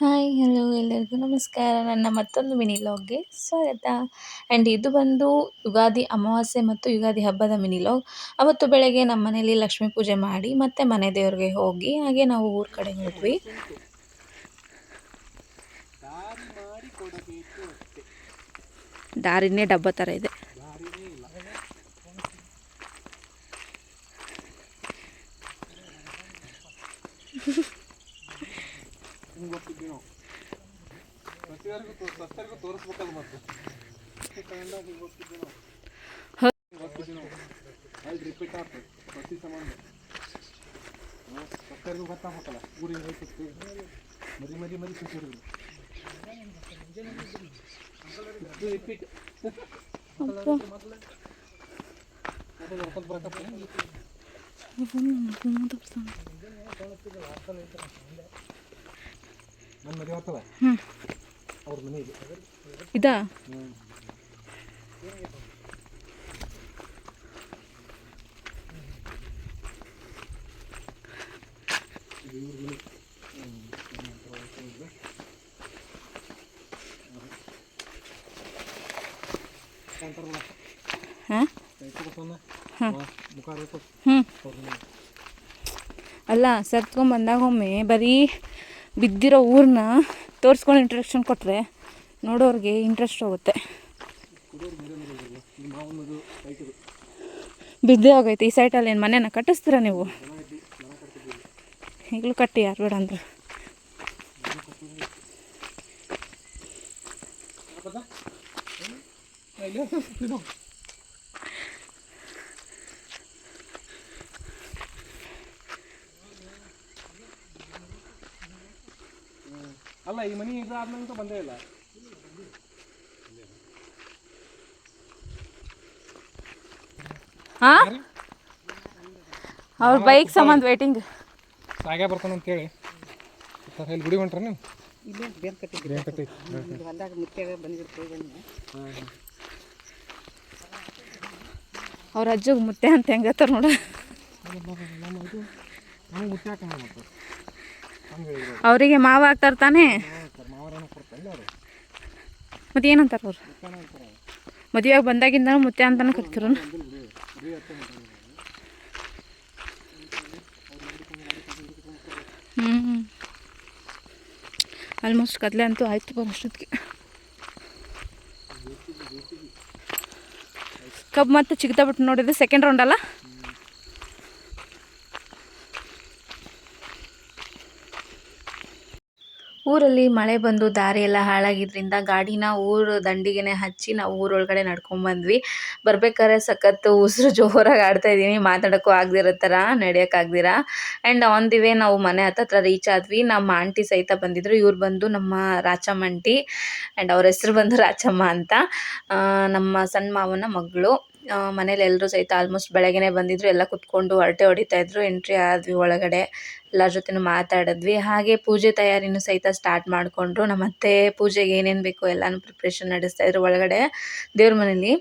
Hi hello ಎಲ್ಲರಿಗೂ ನಮಸ್ಕಾರ. ನನ್ನ ಮತ್ತೊಂದು ಮಿನಿ ವ್ಲಾಗ್ಗೆ ಸ್ವಾಗತ. ಆ್ಯಂಡ್ ಇದು ಬಂದು ಯುಗಾದಿ ಅಮಾವಾಸ್ಯೆ ಮತ್ತು ಯುಗಾದಿ ಹಬ್ಬದ ಮಿನಿ ವ್ಲಾಗ್. ಅವತ್ತು ಬೆಳಗ್ಗೆ ನಮ್ಮ ಮನೇಲಿ ಲಕ್ಷ್ಮೀ ಪೂಜೆ ಮಾಡಿ ಮತ್ತೆ ಮನೆ ದೇವ್ರಿಗೆ ಹೋಗಿ ಹಾಗೆ ನಾವು ಊರ ಕಡೆ ಹೋದ್ವಿ. ದಾರಿನೇ ಡಬ್ಬ ಥರ ಇದೆ. ಇದಾ ಅಲ್ಲ ಸತ್ಕೊಂಡ್ ಬಂದಾಗ ಒಮ್ಮೆ ಬರೀ ಬಿದ್ದಿರೋ ಊರನ್ನ ತೋರಿಸ್ಕೊಂಡು ಇಂಟ್ರಡಕ್ಷನ್ ಕೊಟ್ಟರೆ ನೋಡೋರಿಗೆ ಇಂಟ್ರೆಸ್ಟ್ ಹೋಗುತ್ತೆ. ಬಿದ್ದೇ ಹೋಗೈತೆ ಈ ಸೈಟಲ್ಲಿ. ಏನು ಮನೇನ ಕಟ್ಟಿಸ್ತೀರಾ ನೀವು? ಈಗಲೂ ಕಟ್ಟಿ, ಯಾರು ಬೇಡ ಅಂದ್ರೆ. ಅಲ್ಲ ಈ ಮನಿ ಇದಾದ್ಮೇಲೆ ಬಂದೇ ಇಲ್ಲ. ಅವ್ರ ಬೈಕ್ ಸಂಬಂಧ ವೇಟಿಂಗ್. ಸಾಗ್ಯಾ ಬರ್ತಾನಂತೇಳಿ ಇಲ್ಲಿ ಗುಡಿ ಹೊಂಟ್ರ ನೀವು? ಅವ್ರ ಅಜ್ಜಿಗೆ ಮುತ್ತೆ ಅಂತ ಹೆಂಗತ್ತಾರ ನೋಡ. ಅವರಿಗೆ ಮಾವ ಆಗ್ತಾರ ತಾನೇ. ಮತ್ತೆ ಏನಂತಾರ ಅವ್ರು? ಮದುವೆಯಾಗಿ ಬಂದಾಗಿಂದ ಮುತ್ತೆ ಅಂತಾನೆ ಕರಿತಿರ. ಆಲ್ಮೋಸ್ಟ್ ಕತ್ಲೆ ಅಂತೂ ಆಯ್ತು ಬರೋಷ್ಟೊತ್ತಿಗೆ. ಕಬ್ಬು ಮತ್ತೆ ಚಿಗ್ತಾ ಬಿಟ್ಟು ನೋಡಿದ್ರೆ ಸೆಕೆಂಡ್ ರೌಂಡ್ ಅಲ್ಲ. ಊರಲ್ಲಿ ಮಳೆ ಬಂದು ದಾರಿ ಎಲ್ಲ ಹಾಳಾಗಿದ್ದರಿಂದ ಗಾಡಿನ ಊರು ದಂಡಿಗೆ ಹಚ್ಚಿ ನಾವು ಊರೊಳಗಡೆ ನಡ್ಕೊಂಡ್ಬಂದ್ವಿ. ಬರ್ಬೇಕಾದ್ರೆ ಸಖತ್ತು ಉಸಿರು ಜೋರಾಗಿ ಆಡ್ತಾಯಿದ್ದೀನಿ, ಮಾತಾಡೋಕ್ಕೂ ಆಗದಿರೋ ಥರ, ನಡೆಯೋಕ್ಕಾಗ್ದಿರ. ಆ್ಯಂಡ್ ಆನ್ ದಿ ವೇ ನಾವು ಮನೆ ಹತ್ರ ರೀಚ್ ಆದ್ವಿ. ನಮ್ಮ ಆಂಟಿ ಸಹಿತ ಬಂದಿದ್ದರು. ಇವ್ರು ಬಂದು ನಮ್ಮ ರಾಚಮ್ಮ ಆಂಟಿ, ಆ್ಯಂಡ್ ಅವ್ರ ಹೆಸರು ಬಂದು ರಾಚಮ್ಮ ಅಂತ. ನಮ್ಮ ಸಣ್ಣ ಮಾವನ ಮಗಳು. ಮನೇಲಿ ಎಲ್ಲರೂ ಸಹಿತ ಆಲ್ಮೋಸ್ಟ್ ಬೆಳಗ್ಗೆನೇ ಬಂದಿದ್ರು. ಎಲ್ಲ ಕುತ್ಕೊಂಡು ಹರಟೆ ಹೊಡಿತಾಯಿದ್ರು. ಎಂಟ್ರಿ ಆದ್ವಿ ಒಳಗಡೆ, ಎಲ್ಲರ ಜೊತೆನೂ ಮಾತಾಡಿದ್ವಿ. ಹಾಗೆ ಪೂಜೆ ತಯಾರಿನೂ ಸಹಿತ ಸ್ಟಾರ್ಟ್ ಮಾಡಿಕೊಂಡ್ರು. ನಮ್ಮ ಅತ್ತೆ ಪೂಜೆಗೆ ಏನೇನು ಬೇಕೋ ಎಲ್ಲನೂ ಪ್ರಿಪ್ರೇಷನ್ ನಡೆಸ್ತಾಯಿದ್ರು ಒಳಗಡೆ ದೇವ್ರ ಮನೇಲಿ.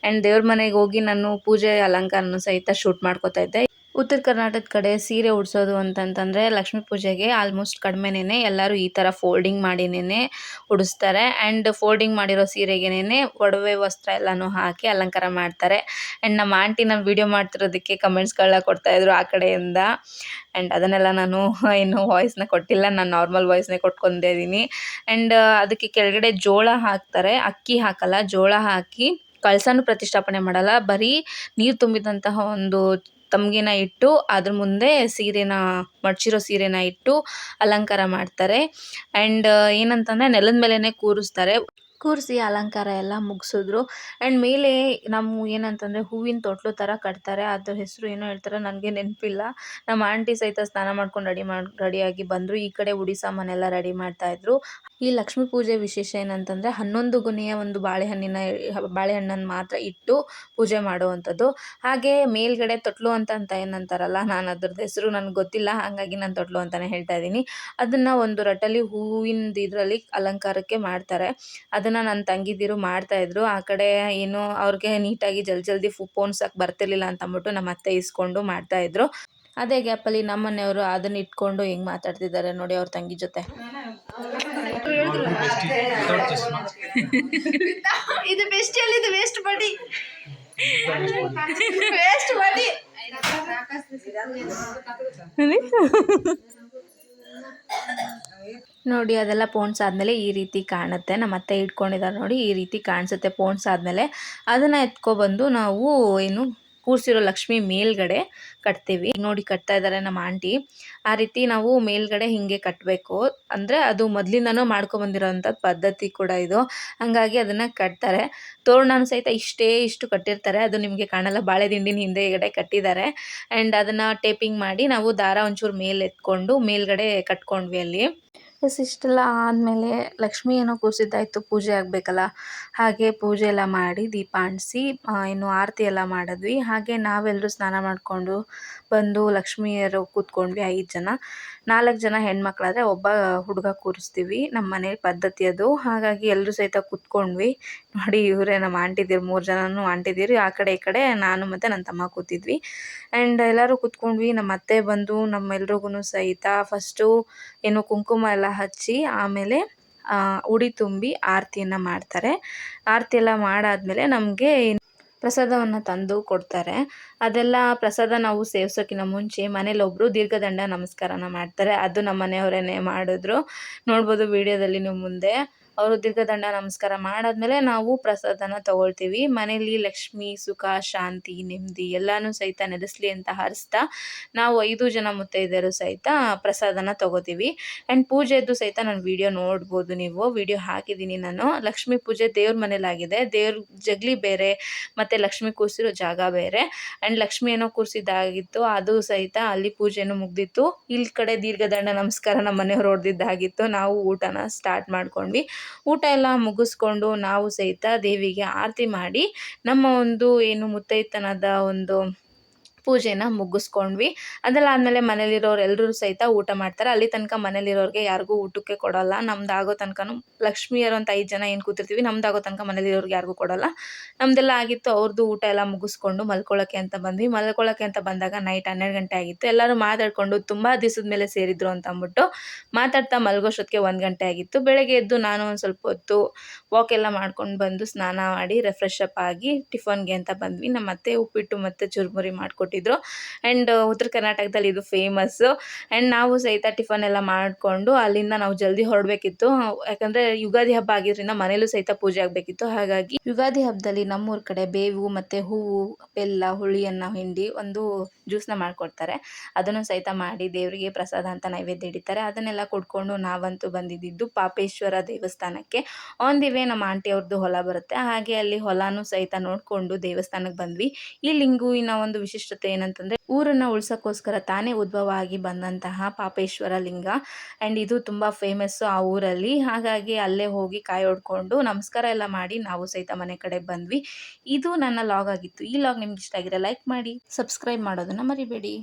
ಆ್ಯಂಡ್ ದೇವ್ರ ಮನೆಗೆ ಹೋಗಿ ನಾನು ಪೂಜೆ ಅಲಂಕಾರನೂ ಸಹಿತ ಶೂಟ್ ಮಾಡ್ಕೋತಾ ಇದ್ದೆ. ಉತ್ತರ ಕರ್ನಾಟಕದ ಕಡೆ ಸೀರೆ ಉಡಿಸೋದು ಅಂತಂತಂದರೆ ಲಕ್ಷ್ಮೀ ಪೂಜೆಗೆ ಆಲ್ಮೋಸ್ಟ್ ಕಡಿಮೆನೇ ಎಲ್ಲರೂ ಈ ಥರ ಫೋಲ್ಡಿಂಗ್ ಮಾಡಿನೇ ಉಡಿಸ್ತಾರೆ. ಆ್ಯಂಡ್ ಫೋಲ್ಡಿಂಗ್ ಮಾಡಿರೋ ಸೀರೆಗೇನೆ ಒಡವೆ ವಸ್ತ್ರ ಎಲ್ಲನೂ ಹಾಕಿ ಅಲಂಕಾರ ಮಾಡ್ತಾರೆ. ಆ್ಯಂಡ್ ನಮ್ಮ ಆಂಟಿ ನಾನು ವೀಡಿಯೋ ಮಾಡ್ತಿರೋದಕ್ಕೆ ಕಮೆಂಟ್ಸ್ಗಳನ್ನ ಕೊಡ್ತಾಯಿದ್ರು ಆ ಕಡೆಯಿಂದ. ಆ್ಯಂಡ್ ಅದನ್ನೆಲ್ಲ ನಾನು ಇನ್ನೂ ವಾಯ್ಸ್ನ ಕೊಟ್ಟಿಲ್ಲ, ನಾನು ನಾರ್ಮಲ್ ವಾಯ್ಸ್ನೇ ಕೊಟ್ಕೊಂಡಿದ್ದೀನಿ. ಆ್ಯಂಡ್ ಅದಕ್ಕೆ ಕೆಳಗಡೆ ಜೋಳ ಹಾಕ್ತಾರೆ, ಅಕ್ಕಿ ಹಾಕಲ್ಲ. ಜೋಳ ಹಾಕಿ ಕಳಸನೂ ಪ್ರತಿಷ್ಠಾಪನೆ ಮಾಡಲ್ಲ, ಬರೀ ನೀರು ತುಂಬಿದಂತಹ ಒಂದು ತಮ್ಗಿನ ಇಟ್ಟು ಅದ್ರ ಮುಂದೆ ಸೀರೆನ ಮಡ್ಚಿರೋ ಸೀರೆನ ಇಟ್ಟು ಅಲಂಕಾರ ಮಾಡ್ತಾರೆ. ಆ್ಯಂಡ್ ಏನಂತಂದರೆ ನೆಲದ ಮೇಲೇ ಕೂರಿಸಿ ಅಲಂಕಾರ ಎಲ್ಲ ಮುಗಿಸಿದ್ರು. ಆ್ಯಂಡ್ ಮೇಲೆ ನಮ್ಮ ಏನಂತಂದರೆ ಹೂವಿನ ತೊಟ್ಲು ಥರ ಕಟ್ತಾರೆ, ಅದ್ರ ಹೆಸರು ಏನೋ ಹೇಳ್ತಾರೆ, ನನಗೆ ನೆನಪಿಲ್ಲ. ನಮ್ಮ ಆಂಟಿ ಸಹಿತ ಸ್ನಾನ ಮಾಡ್ಕೊಂಡು ರೆಡಿಯಾಗಿ ಬಂದರು. ಈ ಕಡೆ ಉಡಿ ಸಾಮಾನೆಲ್ಲ ರೆಡಿ ಮಾಡ್ತಾಯಿದ್ರು. ಈ ಲಕ್ಷ್ಮೀ ಪೂಜೆ ವಿಶೇಷ ಏನಂತಂದರೆ 11 ಗೊನೆಯ ಒಂದು ಬಾಳೆಹಣ್ಣನ್ನು ಮಾತ್ರ ಇಟ್ಟು ಪೂಜೆ ಮಾಡುವಂಥದ್ದು. ಹಾಗೆ ಮೇಲ್ಗಡೆ ತೊಟ್ಲು ಅಂತ ಏನಂತಾರಲ್ಲ, ನಾನು ಅದ್ರದ್ದು ಹೆಸರು ನನಗೆ ಗೊತ್ತಿಲ್ಲ, ಹಾಗಾಗಿ ನಾನು ತೊಟ್ಲು ಅಂತಲೇ ಹೇಳ್ತಾ ಇದ್ದೀನಿ. ಅದನ್ನು ಒಂದು ರಟ್ಟಲ್ಲಿ ಹೂವಿನ ಇದರಲ್ಲಿ ಅಲಂಕಾರಕ್ಕೆ ಮಾಡ್ತಾರೆ. ಅದನ್ನು ನನ್ನ ತಂಗಿದಿರು ಮಾಡ್ತಾಯಿದ್ರು. ಆ ಕಡೆ ಏನೋ ಅವ್ರಿಗೆ ನೀಟಾಗಿ ಜಲ್ದಿ ಪೋಣಿಸೋಕೆ ಬರ್ತಿರ್ಲಿಲ್ಲ ಅಂತ ಅಂದ್ಬಿಟ್ಟು ನಮ್ಮ ಅತ್ತೆ ಇಸ್ಕೊಂಡು ಮಾಡ್ತಾಯಿದ್ರು. ಅದೇ ಗ್ಯಾಪಲ್ಲಿ ನಮ್ಮ ಮನೆಯವರು ಅದನ್ನ ಇಟ್ಕೊಂಡು ಹೆಂಗ್ ಮಾತಾಡ್ತಿದ್ದಾರೆ ನೋಡಿ ಅವ್ರ ತಂಗಿ ಜೊತೆ. ಇದು ಬೆಸ್ಟ್ ಎಲ್ಲಿ ಇದು ವೇಸ್ಟ್ ಬಡಿ ವೇಸ್ಟ್ ಬಡಿ ನೋಡಿ ಅದೆಲ್ಲ ಪೋಣ್ಸ್ ಆದಮೇಲೆ ಈ ರೀತಿ ಕಾಣುತ್ತೆ. ನಮ್ಮ ಅತ್ತೆ ಇಟ್ಕೊಂಡಿದ್ದಾರೆ ನೋಡಿ, ಈ ರೀತಿ ಕಾಣಿಸುತ್ತೆ ಪೋಣ್ಸ್ ಆದಮೇಲೆ. ಅದನ್ನು ಎತ್ಕೊಬಂದು ನಾವು ಏನು ಕೂರಿಸಿರೋ ಲಕ್ಷ್ಮಿ ಮೇಲ್ಗಡೆ ಕಟ್ತೀವಿ. ನೋಡಿ ಕಟ್ತಾ ಇದ್ದಾರೆ ನಮ್ಮ ಆಂಟಿ. ಆ ರೀತಿ ನಾವು ಮೇಲ್ಗಡೆ ಹಿಂಗೆ ಕಟ್ಟಬೇಕು. ಅಂದರೆ ಅದು ಮೊದಲಿಂದನೂ ಮಾಡ್ಕೊಬಂದಿರೋಂಥ ಪದ್ಧತಿ ಕೂಡ ಇದು. ಹಾಗಾಗಿ ಅದನ್ನು ಕಟ್ತಾರೆ. ತೋರಣನೂ ಸಹಿತ ಇಷ್ಟು ಕಟ್ಟಿರ್ತಾರೆ. ಅದು ನಿಮಗೆ ಕಾಣಲ್ಲ, ಬಾಳೆ ದಿಂಡಿನ ಹಿಂದೆಗಡೆ ಕಟ್ಟಿದ್ದಾರೆ. ಆ್ಯಂಡ್ ಅದನ್ನು ಟೇಪಿಂಗ್ ಮಾಡಿ ನಾವು ದಾರ ಒಂಚೂರು ಮೇಲೆ ಎತ್ಕೊಂಡು ಮೇಲ್ಗಡೆ ಕಟ್ಕೊಂಡ್ವಿ ಅಲ್ಲಿ. ಇಷ್ಟೆಲ್ಲ ಆದಮೇಲೆ ಲಕ್ಷ್ಮಿ ಏನೋ ಕೂರಿಸಿದ್ದಾಯಿತು, ಪೂಜೆ ಆಗಬೇಕಲ್ಲ. ಹಾಗೆ ಪೂಜೆ ಎಲ್ಲ ಮಾಡಿ ದೀಪ ಅಂಟಿಸಿ ಇನ್ನು ಆರತಿ ಎಲ್ಲ ಮಾಡಿದ್ವಿ. ಹಾಗೆ ನಾವೆಲ್ಲರೂ ಸ್ನಾನ ಮಾಡಿಕೊಂಡು ಬಂದು ಲಕ್ಷ್ಮಿಯರು ಕೂತ್ಕೊಂಡ್ವಿ 5 ಜನ. 4 ಜನ ಹೆಣ್ಮಕ್ಳಾದರೆ ಒಬ್ಬ ಹುಡುಗ ಕೂರಿಸ್ತೀವಿ. ನಮ್ಮ ಮನೇಲಿ ಪದ್ಧತಿ ಅದು. ಹಾಗಾಗಿ ಎಲ್ಲರೂ ಸಹಿತ ಕೂತ್ಕೊಂಡ್ವಿ. ನೋಡಿ ಇವರೇ ನಮ್ಮ ಆಂಟಿದಿರು, 3 ಜನನೂ ಆಂಟಿದಿರು. ಆ ಕಡೆ ಈ ಕಡೆ ನಾನು ಮತ್ತು ನನ್ನ ತಮ್ಮ ಕೂತಿದ್ವಿ. ಆ್ಯಂಡ್ ಎಲ್ಲರೂ ಕೂತ್ಕೊಂಡ್ವಿ. ನಮ್ಮ ಅತ್ತೆ ಬಂದು ನಮ್ಮೆಲ್ರಿಗೂ ಸಹಿತ ಫಸ್ಟು ಏನು ಕುಂಕುಮ ಎಲ್ಲ ಹಚ್ಚಿ ಆಮೇಲೆ ಉಡಿ ತುಂಬಿ ಆರತಿಯನ್ನು ಮಾಡ್ತಾರೆ. ಆರತಿ ಎಲ್ಲ ಮಾಡಾದಮೇಲೆ ನಮಗೆ ಪ್ರಸಾದವನ್ನು ತಂದು ಕೊಡ್ತಾರೆ. ಅದೆಲ್ಲ ಪ್ರಸಾದ ನಾವು ಸೇವಿಸೋಕ್ಕಿಂತ ಮುಂಚೆ ಮನೇಲಿ ಒಬ್ಬರು ದೀರ್ಘದಂಡ ನಮಸ್ಕಾರನ ಮಾಡ್ತಾರೆ. ಅದು ನಮ್ಮ ಮನೆಯವರೇ ಮಾಡಿದ್ರು, ನೋಡ್ಬೋದು ವಿಡಿಯೋದಲ್ಲಿ ನೀವು ಮುಂದೆ. ಅವರು ದೀರ್ಘದಂಡ ನಮಸ್ಕಾರ ಮಾಡಾದ್ಮೇಲೆ ನಾವು ಪ್ರಸಾದನ ತಗೊಳ್ತೀವಿ. ಮನೇಲಿ ಲಕ್ಷ್ಮಿ, ಸುಖ, ಶಾಂತಿ, ನೆಮ್ಮದಿ ಎಲ್ಲನೂ ಸಹಿತ ನೆಲೆಸಲಿ ಅಂತ ಹರಿಸ್ತಾ ನಾವು 5 ಜನ ಮುತ್ತೈದೆಯರು ಸಹಿತ ಪ್ರಸಾದನ ತಗೋತೀವಿ. ಆ್ಯಂಡ್ ಪೂಜೆದ್ದು ಸಹಿತ ನಾನು ವಿಡಿಯೋ ನೋಡ್ಬೋದು ನೀವು. ವಿಡಿಯೋ ಹಾಕಿದ್ದೀನಿ ನಾನು. ಲಕ್ಷ್ಮೀ ಪೂಜೆ ದೇವ್ರ ಮನೇಲಾಗಿದೆ. ದೇವ್ರ ಜಗಲಿ ಬೇರೆ ಮತ್ತು ಲಕ್ಷ್ಮಿ ಕೂರಿಸಿರೋ ಜಾಗ ಬೇರೆ. ಆ್ಯಂಡ್ ಲಕ್ಷ್ಮಿ ಏನೋ ಕೂರಿಸಿದ್ದಾಗಿತ್ತು, ಅದು ಸಹಿತ ಅಲ್ಲಿ ಪೂಜೆನೂ ಮುಗ್ದಿತ್ತು. ಇಲ್ಲಿ ಕಡೆ ದೀರ್ಘದಂಡ ನಮಸ್ಕಾರ ನಮ್ಮ ಮನೆಯವ್ರು ಹೊಡೆದಿದ್ದಾಗಿತ್ತು. ನಾವು ಊಟನ ಸ್ಟಾರ್ಟ್ ಮಾಡ್ಕೊಂಡ್ವಿ. ಊಟ ಎಲ್ಲ ಮುಗಿಸ್ಕೊಂಡು ನಾವು ಸಹಿತ ದೇವಿಗೆ ಆರತಿ ಮಾಡಿ ನಮ್ಮ ಒಂದು ಏನು ಮುತ್ತೈತನದ ಒಂದು ಪೂಜೆನ ಮುಗಿಸ್ಕೊಂಡ್ವಿ. ಅದೆಲ್ಲ ಆದಮೇಲೆ ಮನೇಲಿರೋರು ಎಲ್ಲರೂ ಸಹಿತ ಊಟ ಮಾಡ್ತಾರೆ. ಅಲ್ಲಿ ತನಕ ಮನೇಲಿರೋರಿಗೆ ಯಾರಿಗೂ ಊಟಕ್ಕೆ ಕೊಡೋಲ್ಲ. ನಮ್ದಾಗೋ ತನಕನೂ ಲಕ್ಷ್ಮಿಯರು ಅಂತ 5 ಜನ ಏನು ಕೂತಿರ್ತೀವಿ, ನಮ್ದಾಗೋ ತನಕ ಮನೇಲಿರೋರಿಗೆ ಯಾರಿಗೂ ಕೊಡೋಲ್ಲ. ನಮ್ಮದೆಲ್ಲ ಆಗಿತ್ತು. ಅವ್ರದ್ದು ಊಟ ಎಲ್ಲ ಮುಗಿಸ್ಕೊಂಡು ಮಲ್ಕೊಳ್ಳೋಕ್ಕೆ ಅಂತ ಬಂದ್ವಿ. ಮಲ್ಕೊಳ್ಳೋಕ್ಕೆ ಅಂತ ಬಂದಾಗ ನೈಟ್ 12 ಗಂಟೆ ಆಗಿತ್ತು. ಎಲ್ಲರೂ ಮಾತಾಡಿಕೊಂಡು ತುಂಬ ದಿವಸದ ಮೇಲೆ ಸೇರಿದ್ರು ಅಂತ ಅಂದ್ಬಿಟ್ಟು ಮಾತಾಡ್ತಾ ಮಲ್ಗೋಷ್ಟೊತ್ತಿಗೆ 1 ಗಂಟೆ ಆಗಿತ್ತು. ಬೆಳಗ್ಗೆ ಎದ್ದು ನಾನು ಒಂದು ಸ್ವಲ್ಪ ಹೊತ್ತು ವಾಕ್ ಎಲ್ಲ ಮಾಡ್ಕೊಂಡು ಬಂದು ಸ್ನಾನ ಮಾಡಿ ರಿಫ್ರೆಶ್ ಅಪ್ ಆಗಿ ಟಿಫನ್ಗೆ ಅಂತ ಬಂದ್ವಿ. ನಮ್ಮ ಅತ್ತೆ ಉಪ್ಪಿಟ್ಟು ಮತ್ತು ಚುರುಮುರಿ ಮಾಡಿಕೊಟ್ಟಿದ್ರು. ಆ್ಯಂಡ್ ಉತ್ತರ ಕರ್ನಾಟಕದಲ್ಲಿ ಇದು ಫೇಮಸ್ಸು. ಆ್ಯಂಡ್ ನಾವು ಸಹಿತ ಟಿಫನ್ ಎಲ್ಲ ಮಾಡಿಕೊಂಡು ಅಲ್ಲಿಂದ ನಾವು ಜಲ್ದಿ ಹೊರಡಬೇಕಿತ್ತು. ಯಾಕಂದರೆ ಯುಗಾದಿ ಹಬ್ಬ ಆಗಿದ್ದರಿಂದ ಮನೇಲೂ ಸಹಿತ ಪೂಜೆ ಆಗಬೇಕಿತ್ತು. ಹಾಗಾಗಿ ಯುಗಾದಿ ಹಬ್ಬದಲ್ಲಿ ನಮ್ಮೂರ ಕಡೆ ಬೇವು ಮತ್ತು ಹೂವು, ಬೆಲ್ಲ, ಹುಳಿಯನ್ನು ಹಿಂಡಿ ಒಂದು ಜ್ಯೂಸನ್ನ ಮಾಡಿಕೊಡ್ತಾರೆ. ಅದನ್ನು ಸಹಿತ ಮಾಡಿ ದೇವರಿಗೆ ಪ್ರಸಾದ ಅಂತ ನೈವೇದ್ಯ ಹಿಡಿತಾರೆ. ಅದನ್ನೆಲ್ಲ ಕೊಡ್ಕೊಂಡು ನಾವಂತೂ ಬಂದಿದ್ದು ಪಾಪೇಶ್ವರ ದೇವಸ್ಥಾನಕ್ಕೆ. ಆನ್ ದಿ ವೇ ನಮ್ಮ ಆಂಟಿ ಅವ್ರದ್ದು ಹೊಲ ಬರುತ್ತೆ. ಹಾಗೆ ಅಲ್ಲಿ ಹೊಲನೂ ಸಹಿತ ನೋಡಿಕೊಂಡು ದೇವಸ್ಥಾನಕ್ಕೆ ಬಂದ್ವಿ. ಈ ಲಿಂಗುವಿನ ಒಂದು ವಿಶಿಷ್ಟತೆ ಏನಂತಂದರೆ ಊರನ್ನು ಉಳ್ಸೋಕ್ಕೋಸ್ಕರ ತಾನೇ ಉದ್ಭವ ಆಗಿ ಬಂದಂತಹ ಪಾಪೇಶ್ವರ ಲಿಂಗ. ಆ್ಯಂಡ್ ಇದು ತುಂಬ ಫೇಮಸ್ಸು ಆ ಊರಲ್ಲಿ. ಹಾಗಾಗಿ ಅಲ್ಲೇ ಹೋಗಿ ಕಾಯಿ ಹೊಡ್ಕೊಂಡು ನಮಸ್ಕಾರ ಎಲ್ಲ ಮಾಡಿ ನಾವು ಸಹಿತ ಮನೆ ಕಡೆ ಬಂದ್ವಿ. ಇದು ನನ್ನ ಲಾಗ್ ಆಗಿತ್ತು. ಈ ಲಾಗ್ ನಿಮ್ಗೆ ಇಷ್ಟ ಆಗಿದ್ರೆ ಲೈಕ್ ಮಾಡಿ, ಸಬ್ಸ್ಕ್ರೈಬ್ ಮಾಡೋದನ್ನು ಮರಿಬೇಡಿ.